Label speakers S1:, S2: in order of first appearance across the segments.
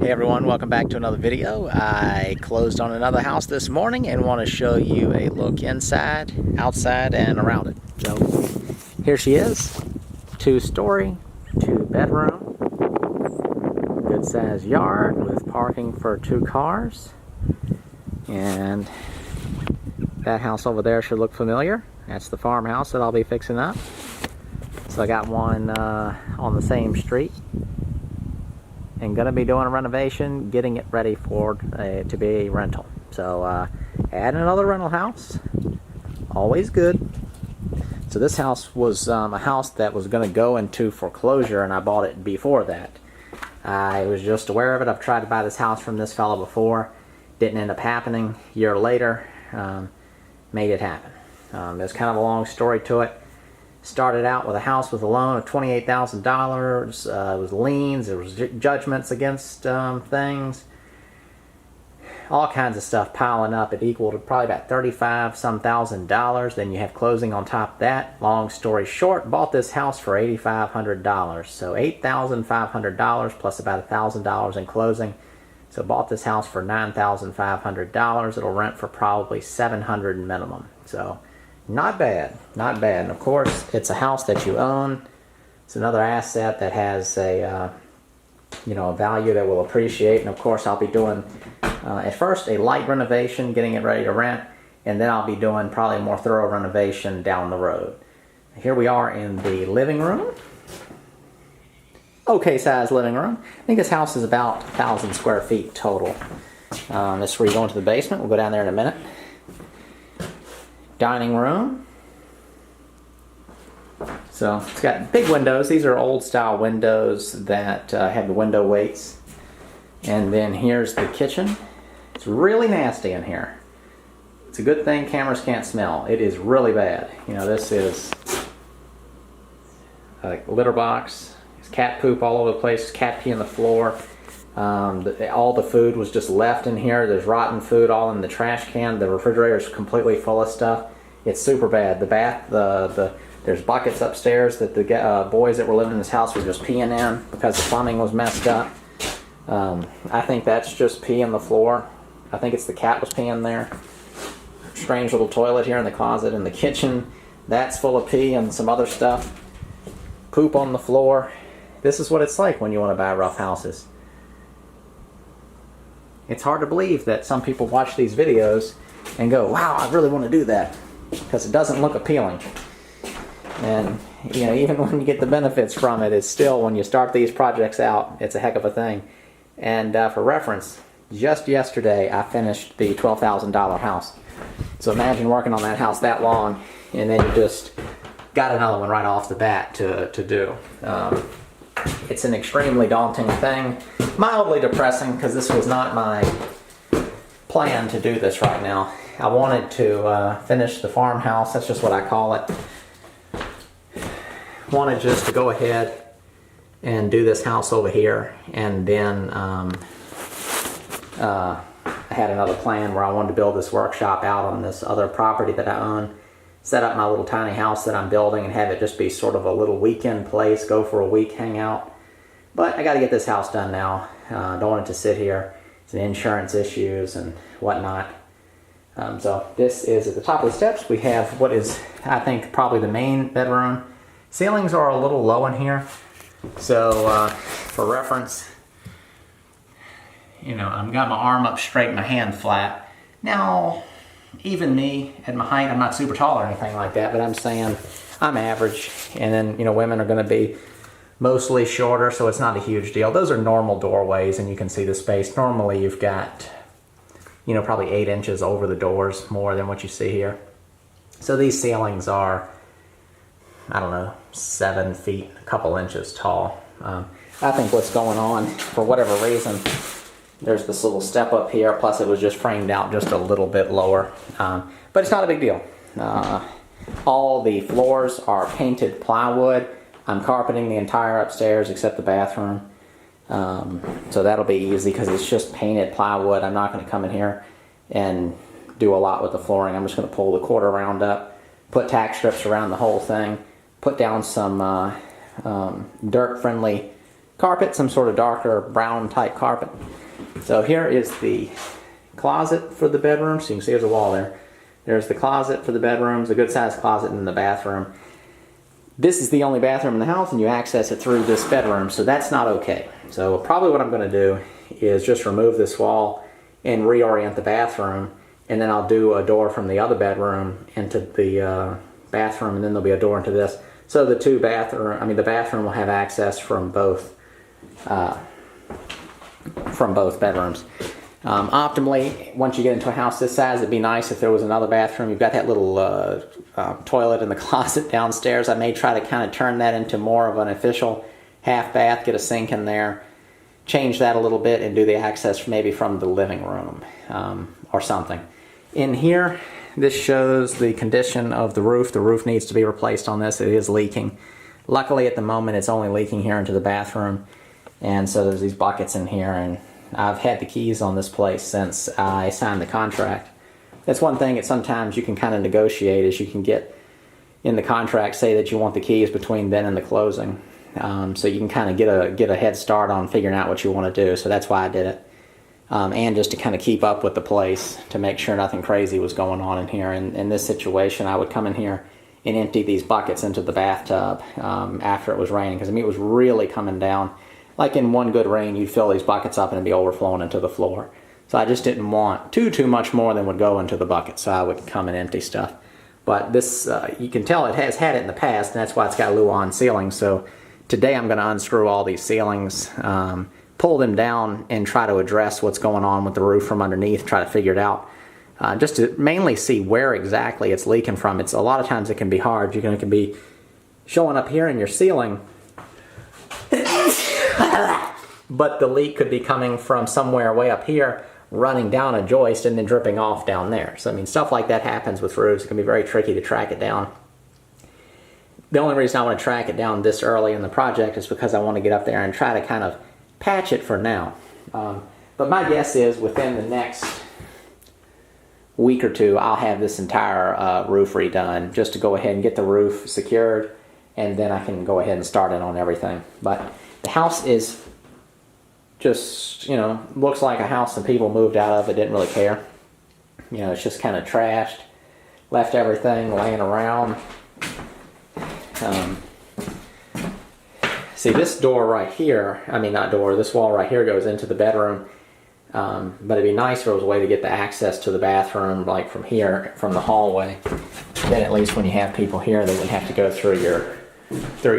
S1: Hey everyone, welcome back to another video. I closed on another house this morning and want to show you a look inside, outside, and around it. So here she is, 2-story, 2-bedroom, good sized yard with parking for 2 cars. And that house over there should look familiar. That's the farmhouse that I'll be fixing up. So I got one on the same street. And going to be doing a renovation, getting it ready for to be a rental. So add another rental house, always good. So this house was a house that was going to go into foreclosure, and I bought it before that. I was just aware of it. I've tried to buy this house from this fellow before, didn't end up happening. A year later, made it happen. There's kind of a long story to it. Started out with a house with a loan of $28,000. It was liens, there was judgments against things. All kinds of stuff piling up. It equaled probably about $35-some thousand. Then you have closing on top of that. Long story short, bought this house for $8,500. So $8,500 plus about $1,000 in closing. So bought this house for $9,500. It'll rent for probably $700 minimum. So not bad, not bad. And of course, it's a house that you own. It's another asset that has a a value that will appreciate. And of course, I'll be doing at first a light renovation, getting it ready to rent, and then I'll be doing probably a more thorough renovation down the road. Here we are in the living room. Okay size living room. I think this house is about 1,000 square feet total. This is where you go into the basement. We'll go down there in a minute. Dining room. So it's got big windows. These are old style windows that have the window weights. And then here's the kitchen. It's really nasty in here. It's a good thing cameras can't smell. It is really bad. You know, this is a litter box. There's cat poop all over the place. Cat pee on the floor. All the food was just left in here. There's rotten food all in the trash can. The refrigerator is completely full of stuff. It's super bad. The bath, there's buckets upstairs that the boys that were living in this house were just peeing in because the plumbing was messed up. I think that's just pee on the floor. I think it's the cat was peeing there. Strange little toilet here in the closet. In the kitchen, that's full of pee and some other stuff. Poop on the floor. This is what it's like when you want to buy rough houses. It's hard to believe that some people watch these videos and go, wow, I really want to do that, because it doesn't look appealing. And you know, even when you get the benefits from it, it's still, when you start these projects out, it's a heck of a thing. And for reference, just yesterday I finished the $12,000 house. So imagine working on that house that long, and then you just got another one right off the bat to do. It's an extremely daunting thing, mildly depressing, because this was not my plan to do this right now. I wanted to finish the farmhouse, that's just what I call it. Wanted just to go ahead and do this house over here, and then I had another plan where I wanted to build this workshop out on this other property that I own. Set up my little tiny house that I'm building and have it just be sort of a little weekend place, go for a week, hang out. But I got to get this house done now. Don't want it to sit here. It's an insurance issues and whatnot. So this is at the top of the steps. We have what is, I think, probably the main bedroom. Ceilings are a little low in here. So for reference, you know, I've got my arm up straight, my hand flat. Now, even me, at my height, I'm not super tall or anything like that, but I'm saying I'm average. And then, you know, women are going to be mostly shorter, so it's not a huge deal. Those are normal doorways, and you can see the space. Normally you've got, you know, probably 8 inches over the doors more than what you see here. So these ceilings are, I don't know, 7 feet, a couple inches tall. I think what's going on, for whatever reason, there's this little step up here, plus it was just framed out just a little bit lower. But it's not a big deal. All the floors are painted plywood. I'm carpeting the entire upstairs except the bathroom. So that'll be easy because it's just painted plywood. I'm not going to come in here and do a lot with the flooring. I'm just going to pull the quarter round up, put tack strips around the whole thing, put down some dirt-friendly carpet, some sort of darker brown type carpet. So here is the closet for the bedroom. So you can see there's a wall there. There's the closet for the bedrooms, a good sized closet in the bathroom. This is the only bathroom in the house, and you access it through this bedroom, so that's not okay. So probably what I'm going to do is just remove this wall and reorient the bathroom, and then I'll do a door from the other bedroom into the bathroom, and then there'll be a door into this. So the the bathroom will have access from both bedrooms. Optimally, once you get into a house this size, it'd be nice if there was another bathroom. You've got that little toilet in the closet downstairs. I may try to kind of turn that into more of an official half bath, get a sink in there, change that a little bit, and do the access maybe from the living room or something. In here, this shows the condition of the roof. The roof needs to be replaced on this. It is leaking. Luckily, at the moment, it's only leaking here into the bathroom, and so there's these buckets in here, and I've had the keys on this place since I signed the contract. That's one thing that sometimes you can kind of negotiate, is you can get in the contract, say that you want the keys between then and the closing. So you can kind of get a head start on figuring out what you want to do. So that's why I did it. And just to kind of keep up with the place, to make sure nothing crazy was going on in here. And in this situation, I would come in here and empty these buckets into the bathtub after it was raining. Because I mean, it was really coming down. Like in one good rain, you'd fill these buckets up and it'd be overflowing into the floor. So I just didn't want too much more than would go into the bucket, so I would come and empty stuff. But this, you can tell it has had it in the past, and that's why it's got Luan ceilings. So today I'm going to unscrew all these ceilings, pull them down, and try to address what's going on with the roof from underneath, try to figure it out. Just to mainly see where exactly it's leaking from. A lot of times it can be hard. It can be showing up here in your ceiling, but the leak could be coming from somewhere way up here, running down a joist and then dripping off down there. So I mean, stuff like that happens with roofs. It can be very tricky to track it down. The only reason I want to track it down this early in the project is because I want to get up there and try to kind of patch it for now. But my guess is within the next week or two, I'll have this entire roof redone, just to go ahead and get the roof secured, and then I can go ahead and start it on everything. But the house is just, looks like a house that people moved out of. It didn't really care. It's just kind of trashed, left everything laying around. See, this door right here, this wall right here goes into the bedroom. But it'd be nice if there was a way to get the access to the bathroom, like from here, from the hallway. Then at least when you have people here, they wouldn't have to go through your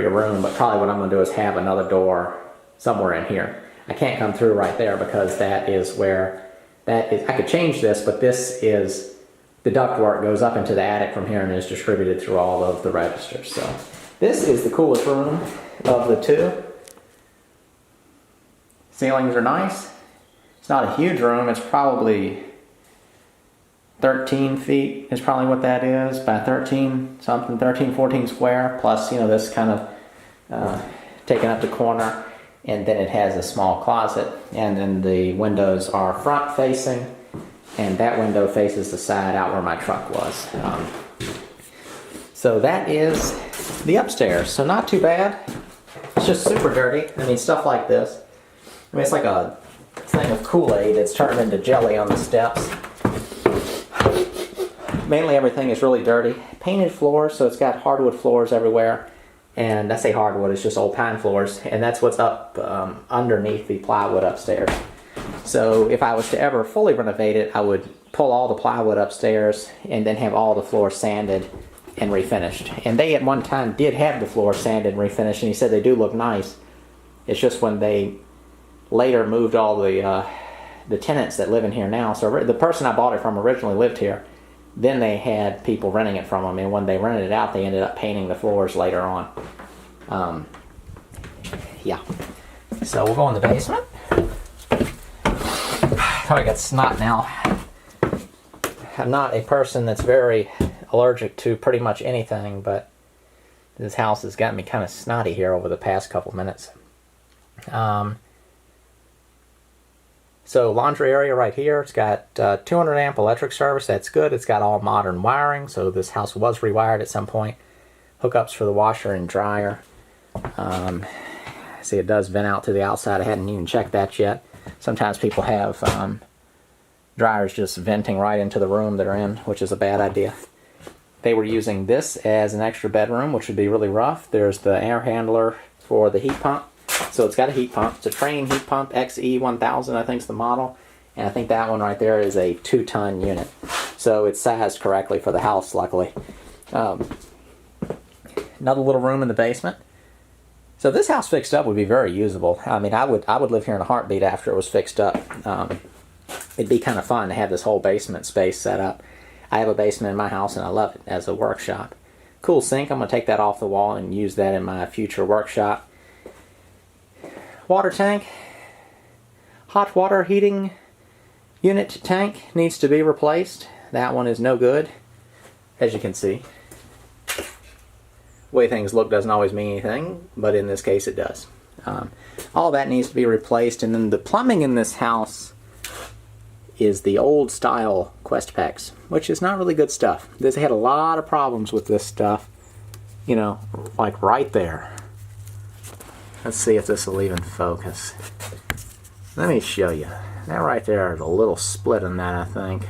S1: room. But probably what I'm going to do is have another door somewhere in here. I can't come through right there because that is where I could change this, but this is, the ductwork goes up into the attic from here and is distributed through all of the registers. So this is the coolest room of the two. Ceilings are nice. It's not a huge room. It's probably 13 feet is probably what that is, by 13 something, 13, 14 square, plus, this kind of taking up the corner. And then it has a small closet, and then the windows are front facing, and that window faces the side out where my truck was. So that is the upstairs. So not too bad. It's just super dirty. Stuff like this. It's like a thing of Kool-Aid that's turned into jelly on the steps. Mainly everything is really dirty. Painted floors, so it's got hardwood floors everywhere. And I say hardwood, it's just old pine floors, and that's what's up underneath the plywood upstairs. So if I was to ever fully renovate it, I would pull all the plywood upstairs and then have all the floors sanded and refinished. And they at one time did have the floors sanded and refinished, and he said they do look nice. It's just when they later moved all the tenants that live in here now. So the person I bought it from originally lived here. Then they had people renting it from them, and when they rented it out, they ended up painting the floors later on. Yeah. So we'll go in the basement. I got snot now. I'm not a person that's very allergic to pretty much anything, but this house has gotten me kind of snotty here over the past couple minutes. So laundry area right here, it's got 200 amp electric service, that's good. It's got all modern wiring, so this house was rewired at some point. Hookups for the washer and dryer. See, it does vent out to the outside. I hadn't even checked that yet. Sometimes people have dryers just venting right into the room they're in, which is a bad idea. They were using this as an extra bedroom, which would be really rough. There's the air handler for the heat pump. So it's got a heat pump. It's a Trane heat pump, XE1000, I think is the model. And I think that one right there is a 2-ton unit. So it's sized correctly for the house, luckily. Another little room in the basement. So this house fixed up would be very usable. I mean, I would live here in a heartbeat after it was fixed up. It'd be kind of fun to have this whole basement space set up. I have a basement in my house and I love it as a workshop. Cool sink. I'm going to take that off the wall and use that in my future workshop. Water tank. Hot water heating unit tank needs to be replaced. That one is no good, as you can see. The way things look doesn't always mean anything, but in this case it does. All that needs to be replaced, and then the plumbing in this house is the old style Quest-Pex, which is not really good stuff. They had a lot of problems with this stuff, you know, like right there. Let's see if this will even focus. Let me show you. That right there is a little split in that, I think.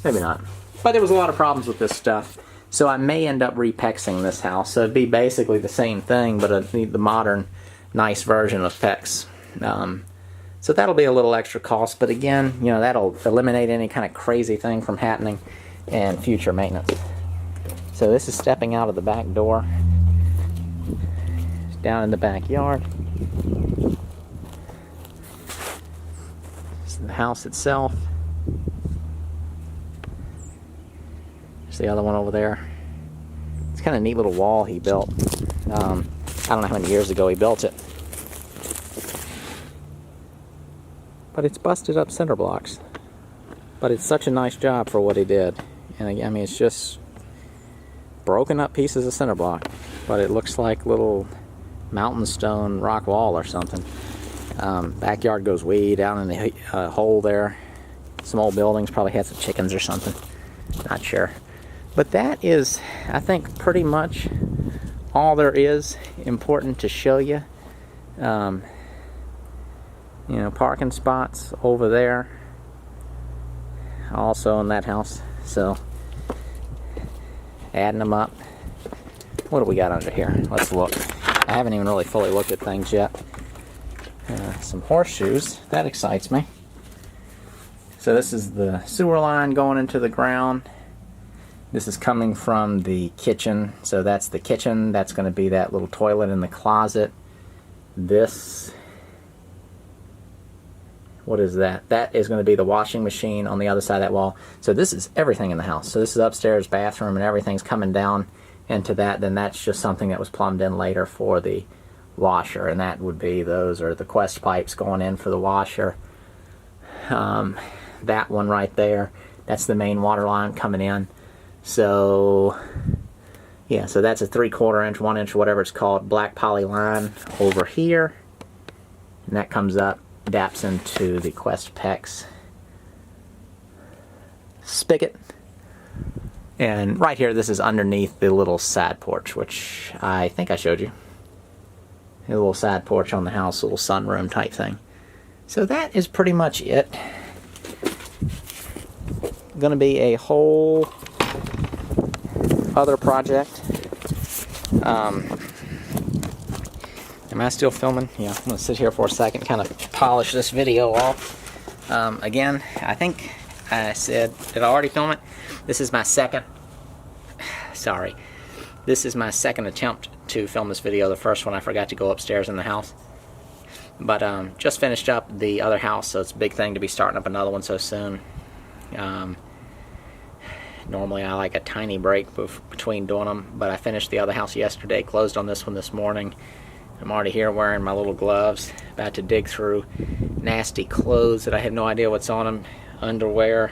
S1: Maybe not. But there was a lot of problems with this stuff. So I may end up repexing this house. So it'd be basically the same thing, but the modern, nice version of PEX. So that'll be a little extra cost. But again, you know, that'll eliminate any kind of crazy thing from happening and future maintenance. So this is stepping out of the back door. Down in the backyard. This is the house itself. There's the other one over there. It's kind of a neat little wall he built. I don't know how many years ago he built it. But it's busted up cinder blocks. But it's such a nice job for what he did. And I mean, it's just broken up pieces of cinder block. But it looks like little mountain stone rock wall or something. Backyard goes way down in the hole there. Some old buildings probably had some chickens or something. Not sure. But that is, I think, pretty much all there is important to show you. You know, parking spots over there. Also in that house. So, adding them up. What do we got under here? Let's look. I haven't even really fully looked at things yet. Some horseshoes. That excites me. So this is the sewer line going into the ground. This is coming from the kitchen. So that's the kitchen. That's going to be that little toilet in the closet. This, what is that? That is going to be the washing machine on the other side of that wall. So this is everything in the house. So this is upstairs bathroom and everything's coming down into that. Then that's just something that was plumbed in later for the washer, and that would be, those are the Quest pipes going in for the washer. That one right there, that's the main water line coming in. So yeah, so that's a 3/4 inch, 1 inch, whatever it's called, black poly line over here, and that comes up, daps into the Quest-Pex spigot. And right here, this is underneath the little side porch, which I think I showed you. A little side porch on the house, a little sunroom type thing. So that is pretty much it. Going to be a whole other project. Am I still filming? Yeah, I'm going to sit here for a second, kind of polish this video off. Again, I think I said, did I already film it? This is my second, sorry. This is my second attempt to film this video. The first one I forgot to go upstairs in the house. But just finished up the other house, so it's a big thing to be starting up another one so soon. Normally I like a tiny break between doing them, but I finished the other house yesterday, closed on this one this morning. I'm already here wearing my little gloves, about to dig through nasty clothes that I have no idea what's on them, underwear,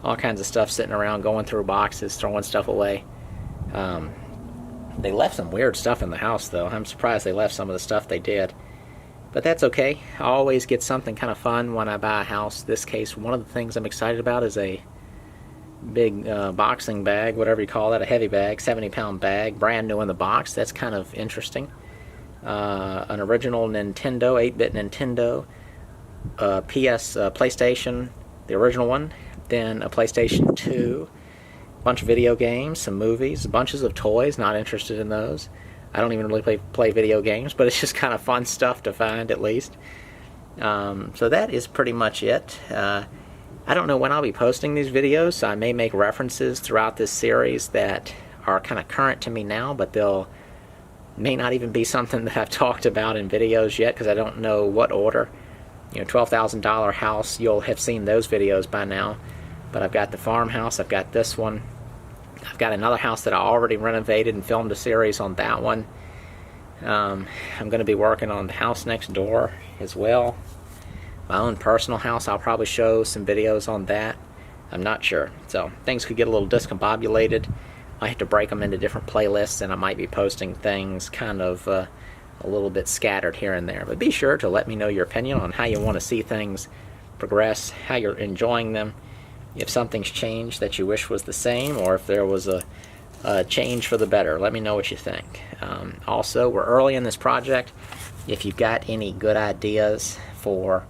S1: all kinds of stuff sitting around, going through boxes, throwing stuff away. They left some weird stuff in the house, though. I'm surprised they left some of the stuff they did. But that's okay. I always get something kind of fun when I buy a house. This case, one of the things I'm excited about is a big boxing bag, whatever you call that, a heavy bag, 70-pound bag, brand new in the box. That's kind of interesting. an original Nintendo, 8-bit Nintendo, PlayStation, the original one, then a PlayStation 2, a bunch of video games, some movies, bunches of toys, not interested in those. I don't even really play video games, but it's just kind of fun stuff to find, at least. So that is pretty much it. I don't know when I'll be posting these videos, so I may make references throughout this series that are kind of current to me now, but they'll may not even be something that I've talked about in videos yet, because I don't know what order. You know, $12,000 house, you'll have seen those videos by now. But I've got the farmhouse, I've got this one. I've got another house that I already renovated and filmed a series on that one. I'm going to be working on the house next door as well. My own personal house, I'll probably show some videos on that. I'm not sure. So things could get a little discombobulated. I have to break them into different playlists, and I might be posting things kind of a little bit scattered here and there. But be sure to let me know your opinion on how you want to see things progress, how you're enjoying them, if something's changed that you wish was the same, or if there was a change for the better. Let me know what you think. Also, we're early in this project. If you've got any good ideas for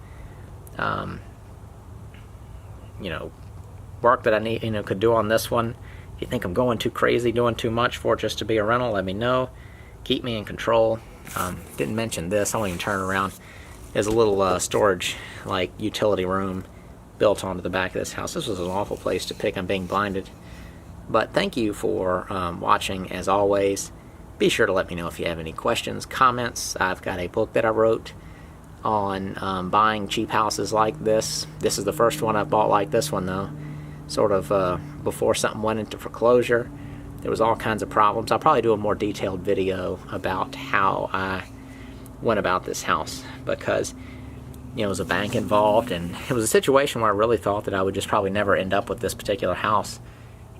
S1: work that I need, could do on this one, if you think I'm going too crazy, doing too much for it just to be a rental, let me know. Keep me in control. Didn't mention this. I won't even turn around. There's a little storage, like utility room, built onto the back of this house. This was an awful place to pick. I'm being blinded. But thank you for watching, as always. Be sure to let me know if you have any questions, comments. I've got a book that I wrote on buying cheap houses like this. This is the first one I've bought like this one, though. Sort of before something went into foreclosure. There was all kinds of problems. I'll probably do a more detailed video about how I went about this house, because there was a bank involved, and it was a situation where I really thought that I would just probably never end up with this particular house.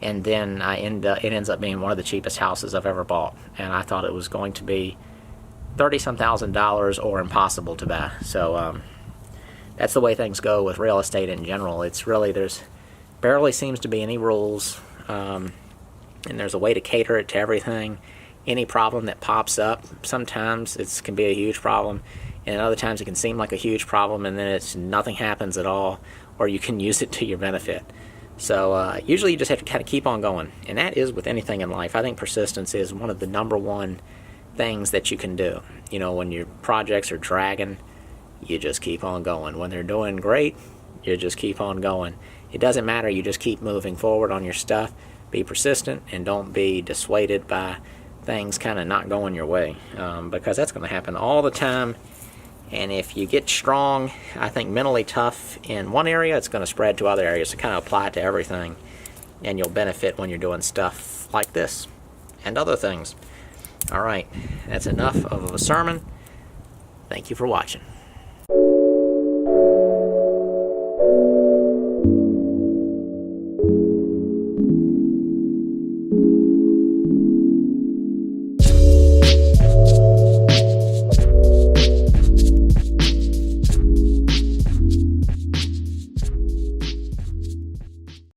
S1: And then it ends up being one of the cheapest houses I've ever bought, and I thought it was going to be $30-some thousand or impossible to buy. So that's the way things go with real estate in general. It's really, there's barely seems to be any rules, and there's a way to cater it to everything. Any problem that pops up, sometimes it can be a huge problem, and other times it can seem like a huge problem, and then nothing happens at all, or you can use it to your benefit. So usually you just have to kind of keep on going, and that is with anything in life. I think persistence is one of the #1 things that you can do. When your projects are dragging, you just keep on going. When they're doing great, you just keep on going. It doesn't matter, you just keep moving forward on your stuff. Be persistent, and don't be dissuaded by things kind of not going your way, because that's going to happen all the time. And if you get strong, I think mentally tough in one area, it's going to spread to other areas. So kind of apply it to everything, and you'll benefit when you're doing stuff like this and other things. All right, that's enough of a sermon. Thank you for watching.